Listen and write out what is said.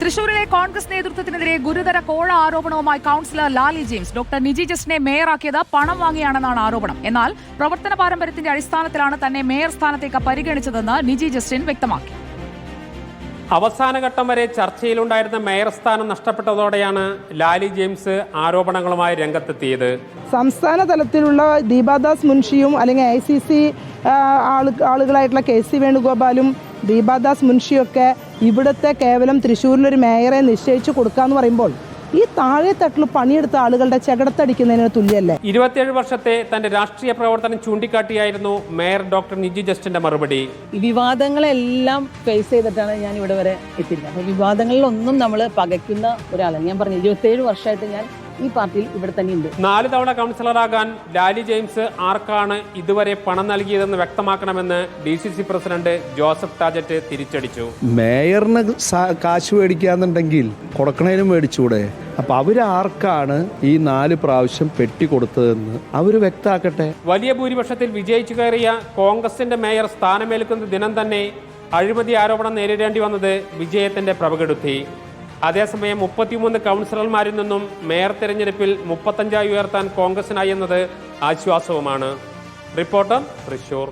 തൃശൂരിലെ കോൺഗ്രസ് നേതൃത്വത്തിനെതിരെ ഗുരുതര കോഴ ആരോപണവുമായി councillor Lali James. Doctor Niji ജസ്റ്റിനെ മേയറാക്കിയത് പണം വാങ്ങിയാണെന്നാണ് ആരോപണം. എന്നാൽ പ്രവർത്തന പാരമ്പര്യത്തിന്റെ അടിസ്ഥാനത്തിലാണ് തന്നെ മേയർ സ്ഥാനത്തേക്ക് പരിഗണിച്ചതെന്ന് നിജി ജസ്റ്റിൻ വ്യക്തമാക്കി. അവസാനഘട്ടം വരെ ചർച്ചയിലുണ്ടായിരുന്ന മേയർ സ്ഥാനം നഷ്ടപ്പെട്ടതോടെയാണ് ലാലി ജെയിംസ് ആരോപണങ്ങളുമായി രംഗത്തെത്തിയത്. സംസ്ഥാന തലത്തിലുള്ള ദീപാദാസ് മുൻഷിയും അല്ലെങ്കിൽ ICC ആളുകളായിട്ടുള്ള KC വേണുഗോപാലും ദീപാദാസ് മുൻഷിയൊക്കെ ഇവിടുത്തെ കേവലം തൃശ്ശൂരിലൊരു മേയറെ നിശ്ചയിച്ചു കൊടുക്കാന്ന് പറയുമ്പോൾ ഈ താഴെ തട്ടിൽ പണിയെടുത്ത ആളുകളുടെ ചകടത്തടിക്കുന്നതിന് തുല്യല്ലേ? 27 വർഷത്തെ തന്റെ രാഷ്ട്രീയ പ്രവർത്തനം ചൂണ്ടിക്കാട്ടിയായിരുന്നു മേയർ ഡോക്ടർ നിജി ജസ്റ്റിന്റെ മറുപടി. ഈ വിവാദങ്ങളെല്ലാം ഫേസ് ചെയ്തിട്ടാണ് ഞാൻ ഇവിടെ വരെ എത്തിയിരിക്കുന്നത്. അപ്പോൾ വിവാദങ്ങളിലൊന്നും നമ്മൾ പകയ്ക്കുന്ന ഒരാളാണ്. ഞാൻ പറഞ്ഞു 27 വർഷമായിട്ട് ഞാൻ ഈ പാർട്ടിയിൽ ഇവിടെ തന്നെ ഉണ്ട്. 4 തവണ കൗൺസിലറാകാൻ ലാലി ജെയിംസ് ആർക്കാണ് ഇതുവരെ പണം നൽകിയതെന്ന് വ്യക്തമാക്കണമെന്ന് DCC പ്രസിഡന്റ് ജോസഫ് ടാജറ്റ് തിരിച്ചടിച്ചു. മേയറിന് കാശ് മേടിക്കാന്നുണ്ടെങ്കിൽ കൊടുക്കണേനും മേടിച്ചൂടെ? അപ്പൊ അവരാർക്കാണ് ഈ 4 പ്രാവശ്യം പെട്ടി കൊടുത്തതെന്ന് അവര് വ്യക്തമാക്കട്ടെ. വലിയ ഭൂരിപക്ഷത്തിൽ വിജയിച്ചു കയറിയ കോൺഗ്രസിന്റെ മേയർ സ്ഥാനമേൽക്കുന്ന ദിനം തന്നെ അഴിമതി ആരോപണം നേരിടേണ്ടി വന്നത് വിജയത്തിന്റെ പ്രഭകെടുത്തി. അതേസമയം 33 കൗൺസിലർമാരിൽ നിന്നും മേയർ തെരഞ്ഞെടുപ്പിൽ 35 ഉയർത്താൻ കോൺഗ്രസിനായി എന്നത് ആശ്വാസവുമാണ്. റിപ്പോർട്ടർ, തൃശൂർ.